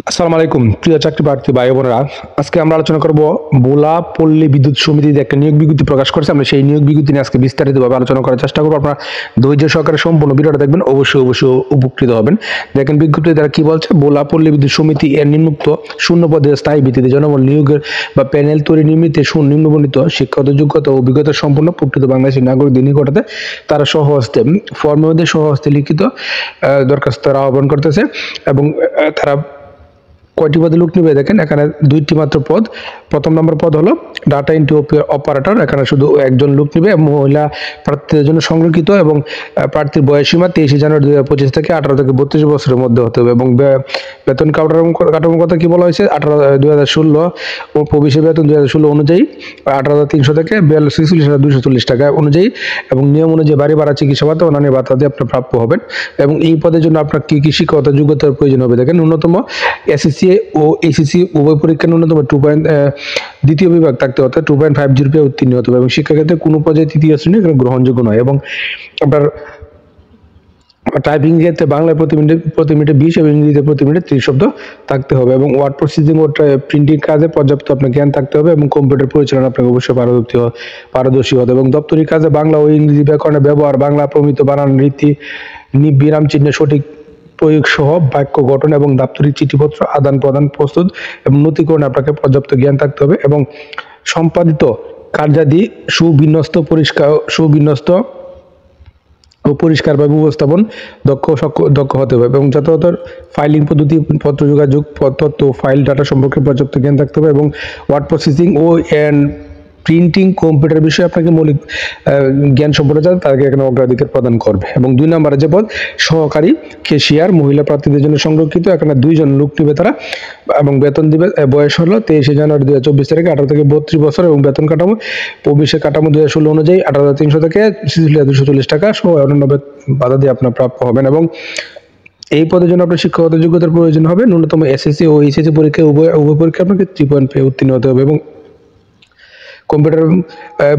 আসসালামু আলাইকুম প্রিয় চাকরি প্রার্থী ভাই বোনেরা, আজকে আমরা আলোচনা করব ভোলা পল্লী বিদ্যুৎ সমিতিতে একটা নিয়োগ বিজ্ঞপ্তি প্রকাশ করেছে। আমরা সেই নিয়োগ বিজ্ঞপ্তি নিয়ে আজকে বিস্তারিতভাবে আলোচনা করার চেষ্টা করবো। আপনারা ধৈর্য সহকারে সম্পূর্ণ ভিডিওটা দেখবেন, অবশ্যই উপকৃত হবেন। দেখেন বিজ্ঞপ্তি দ্বারা কি বলছে। ভোলা পল্লী বিদ্যুৎ সমিতি এর নিম্নোক্ত শূন্য পদে স্থায়ী ভিত্তিতে জনবল নিয়োগের বা প্যানেল তৈরি নিমিত্তে নিম্নবর্ণিত শিক্ষাগত যোগ্যতা ও অভিজ্ঞতা সম্পন্ন প্রকৃত বাংলাদেশী নাগরিকদের নিকটতে তারা সহহস্তে ফর্মের মধ্যে সহহস্তে লিখিত দরখাস্ত তারা আহ্বান করতেছে। এবং তারা কয়টি পদে লোক নিবে দেখেন, এখানে দুইটি মাত্র পদ। প্রথম নম্বর পদ হলো ডাটা এন্ট্রি অপারেটর। এখানে শুধু একজন লোক নিবে, মহিলা প্রার্থীদের জন্য সংরক্ষিত এবং প্রার্থীর বয়সসীমা 23 জানুয়ারি 2025 থেকে 18 থেকে 32 বছরের মধ্যে হতে হবে। এবং বেতন কাঠামোর কথা কি বলা হয়েছে, 2016 ও প্রবেশের বেতন 2016 অনুযায়ী 18,300 থেকে 46,240 টাকা অনুযায়ী, এবং নিয়ম অনুযায়ী বাড়ি ভাড়া, চিকিৎসা ভাতা, অন্যান্য ভাতা দিয়ে আপনি প্রাপ্য হবেন। এবং এই পদের জন্য আপনার কি কি শিক্ষাগত যোগ্যতার প্রয়োজন হবে দেখেন। ন্যূনতম এসএসসি ও এসএসসি উভয় পরীক্ষার ন্যূনতম দ্বিতীয় বিভাগ থাকতে হতে 2.50 উত্তীর্ণ হতে হবে। এবং শিক্ষাক্ষেত্রে কোনো পর্যায়ে তৃতীয় শ্রেণী এখানে গ্রহণযোগ্য নয়। এবং আপনার টাইপিং ক্ষেত্রে বাংলায় প্রতি মিনিটে 20 এবং ইংরেজিতে প্রতি মিনিটে 30 শব্দ থাকতে হবে। এবং ওয়ার্ড প্রসেসিং ও প্রিন্টিং কাজে পর্যাপ্ত আপনার জ্ঞান থাকতে হবে। এবং কম্পিউটার পরিচালনা আপনাকে অবশ্যই পারদর্শী হতে হবে। এবং দপ্তরি কাজে বাংলা ও ইংরেজি ব্যাকরণের ব্যবহার, বাংলা প্রমিত বানান, রীতি, বিরাম চিহ্নের সঠিক প্রয়োগ সহ বাক্য গঠন এবং দাপ্তরিক চিঠিপত্র আদান প্রদান প্রস্তুত এবং নথিকরণে আপনাকে পর্যাপ্ত জ্ঞান থাকতে হবে। এবং সম্পাদিত কার্যাদি সুবিন্যস্ত ও পরিষ্কারভাবে উপস্থাপন দক্ষ হতে হবে। এবং যথাযথ ফাইলিং পদ্ধতি, পত্র যোগাযোগ, তথ্য ফাইল ডাটা সম্পর্কে পর্যাপ্ত জ্ঞান থাকতে হবে। এবং ওয়ার্ড প্রসেসিং ও প্রিন্টিং কম্পিউটার বিষয়ে আপনাকে মৌলিক জ্ঞান সম্পন্ন যাতে তাকে এখানে অগ্রাধিকার প্রদান করবে। এবং 2 নম্বরে যে পদ সহকারী ক্যাশিয়ার, মহিলা প্রার্থীদের জন্য সংরক্ষিত। এখানে 2 জন লোক নিবে তারা। এবং বেতন দিবে, বয়স হলো 23 জানুয়ারি 2024 থেকে 18 থেকে 32 বছর। এবং বেতন কাঠামো প্রবেশের কাঠামো 2016 অনুযায়ী 18,300 থেকে 46,240 টাকা সহ অন্যান্য বাধা দিয়ে আপনার প্রাপ্য হবেন। এবং এই পদের জন্য আপনার শিক্ষাগত যোগ্যতার প্রয়োজন হবে। ন্যূনতম এসএসসি ও এইচএসসি পরীক্ষা উভয় পরীক্ষা আপনাকে 3.5 উত্তীর্ণ হতে হবে। এবং কম্পিউটার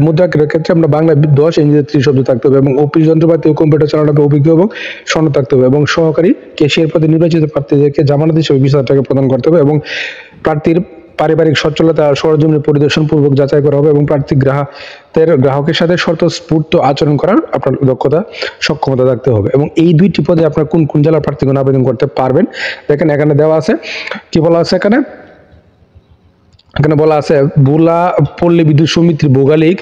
মুদ্রাকের ক্ষেত্রে আমরা বাংলায় 10, ইংরেজিতে 30 শব্দ থাকতে হবে। এবং অফিস যন্ত্রপাতি ও কম্পিউটার চালানোর অভিজ্ঞ এবং সনদ থাকতে হবে। এবং সহকারী ক্যাশিয়ার পদে নির্বাচিত প্রার্থীদেরকে জামানত হিসেবে 20,000 টাকা প্রদান করতে হবে। এবং প্রার্থীর পারিবারিক সচ্ছলতা সরজমিনে পরিদর্শন পূর্বক যাচাই করা হবে। এবং প্রার্থী গ্রাহকের সাথে স্বতঃস্ফূর্ত আচরণ করার আপনার দক্ষতা সক্ষমতা থাকতে হবে। এবং এই 2টি পদে আপনার কোন কোন জেলার প্রার্থীগণ আবেদন করতে পারবেন দেখেন, এখানে দেওয়া আছে। কি বলা আছে এখানে বলা আছে, ভোলা পল্লী বিদ্যুৎ সমিতির ভৌগোলিক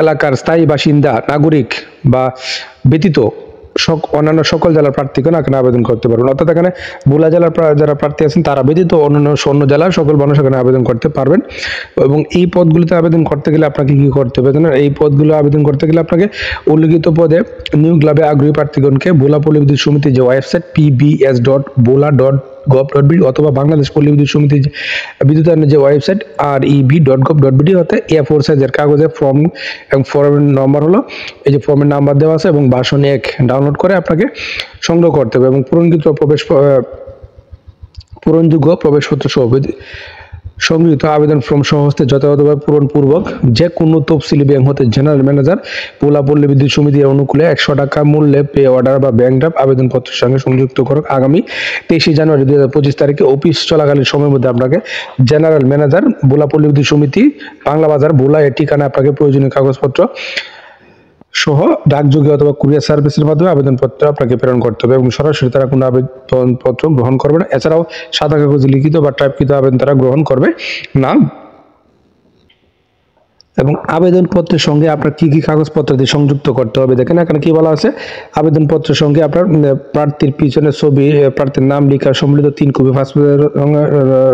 এলাকার স্থায়ী বাসিন্দা নাগরিক বা ব্যতীত অন্যান্য সকল জেলার প্রার্থীগণ এখানে আবেদন করতে পারবেন। অর্থাৎ এখানে ভোলা জেলার যারা প্রার্থী আছেন তারা ব্যতীত অন্য জেলার সকল মানুষ এখানে আবেদন করতে পারবেন। এবং এই পদগুলিতে আবেদন করতে গেলে আপনাকে কি করতে হবে জানেন? এই পদগুলো আবেদন করতে গেলে আপনাকে উল্লিখিত পদে নিয়োগ লাভে আগ্রহী প্রার্থীগণকে ভোলা পল্লী বিদ্যুৎ সমিতির যে ওয়েবসাইট pbs.bola.gov.bd অথবা বাংলাদেশ পল্লী বিদ্যুৎ সমিতির বিদ্যুতায়নের যে ওয়েবসাইট reb.gov.bd হতে A4 সাইজের কাগজে ফর্ম এবং ফর্মের নম্বর হলো, এই যে ফর্মের নাম্বার দেওয়া আছে এবং ভার্সন 1 ডাউনলোড করে আপনাকে সংগ্রহ করতে হবে। এবং পূরণযোগ্য প্রবেশপত্র সহ সংগৃহীত আবেদন ফর্ম সহস্তে যথাযথভাবে পূরণপূর্বক যে কোনো তফসিলি ব্যাংক হতে জেনারেল ম্যানেজার ভোলা পল্লী বিদ্যুৎ সমিতির অনুকূলে 100 টাকা মূল্যে পে অর্ডার বা ব্যাংক ড্রাফট আবেদনপত্রের সঙ্গে সংযুক্ত করুক। আগামী 23 জানুয়ারি 2025 তারিখে অফিস চলাকালীন সময়ের মধ্যে আপনাকে জেনারেল ম্যানেজার ভোলা পল্লী বিদ্যুৎ সমিতি, বাংলা বাজার, ভোলা এর ঠিকানা আপনাকে প্রয়োজনীয় কাগজপত্র সহ ডাকযোগে অথবা কুরিয়ার সার্ভিসের মাধ্যমে আবেদনপত্র আপনাকে প্রেরণ করতে হবে। এবং সরাসরি তারা কোনো আবেদনপত্র গ্রহণ করবে না। এছাড়াও সাদা কাগজে লিখিত বা টাইপকৃত আবেদন তারা গ্রহণ করবে না। এবং আবেদনপত্রের সঙ্গে আপনার কি কি কাগজপত্র দিয়ে সংযুক্ত করতে হবে দেখেন, এখানে কি বলা আছে। আবেদনপত্রের সঙ্গে আপনার প্রার্থীর পিছনের ছবি, প্রার্থীর নাম লেখা সম্মিলিত 3 কপি পাসপোর্টের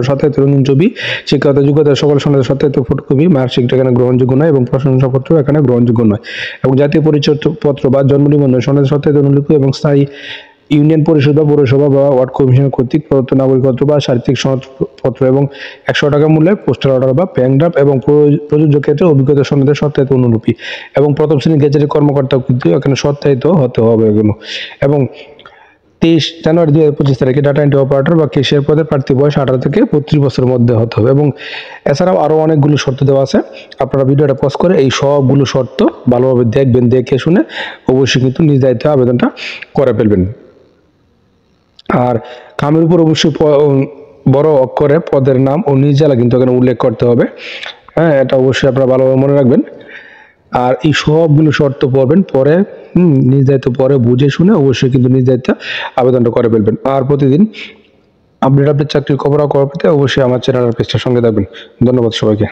সত্যায়িত রঙিন ছবি, শিক্ষাগত যোগ্যতা সকল সনদের সত্যায়িত ফটোকপি, মার্কশিট এখানে গ্রহণযোগ্য নয় এবং প্রশংসাপত্র এখানে গ্রহণযোগ্য নয়। এবং জাতীয় পরিচয়পত্র বা জন্ম নিবন্ধন সনদের সত্যায়িত অনুলিপি এবং স্থায়ী ইউনিয়ন পরিষদ বা পৌরসভা বা ওয়ার্ড কমিশনার কর্তৃক প্রদত্ত নাগরিকত্ব বা চারিত্রিক সনদপত্র এবং 100 টাকা মূল্যের পোস্টাল অর্ডার বা ব্যাংক ড্রাফট এবং প্রযোজ্য ক্ষেত্রে অভিজ্ঞতা সনদের সত্যায়িত অনুলিপি এবং প্রথম শ্রেণীর গেজেটের কর্মকর্তা কিন্তু এখানে সত্যায়িত হতে হবে এগুলো। এবং 23 জানুয়ারি 2025 তারিখে ডাটা এন্ট্রি অপারেটর বা ক্যাশিয়ার পদের প্রার্থী বয়স 18 থেকে 32 বছরের মধ্যে হতে হবে। এবং এছাড়াও আরও অনেকগুলো শর্ত দেওয়া আছে। আপনারা ভিডিওটা পজ করে এই সবগুলো শর্ত ভালোভাবে দেখবেন, দেখে শুনে অবশ্যই কিন্তু নিজ দায়িত্বে আবেদনটা করে ফেলবেন। আর খামের উপর অবশ্যই বড় অক্ষরে পদের নাম ও নিজ জেলা কিন্তু এখানে উল্লেখ করতে হবে। হ্যাঁ, এটা অবশ্যই আপনারা ভালোভাবে মনে রাখবেন। আর এই সবগুলো শর্ত পড়বেন, পরে নিজ দায়িত্ব পরে বুঝে শুনে অবশ্যই কিন্তু নিজ দায়িত্ব আবেদনটা করে ফেলবেন। আর প্রতিদিন আপডেট চাকরির খবর পেতে অবশ্যই আমার চ্যানেলের পেজটার সঙ্গে থাকবেন। ধন্যবাদ সবাইকে।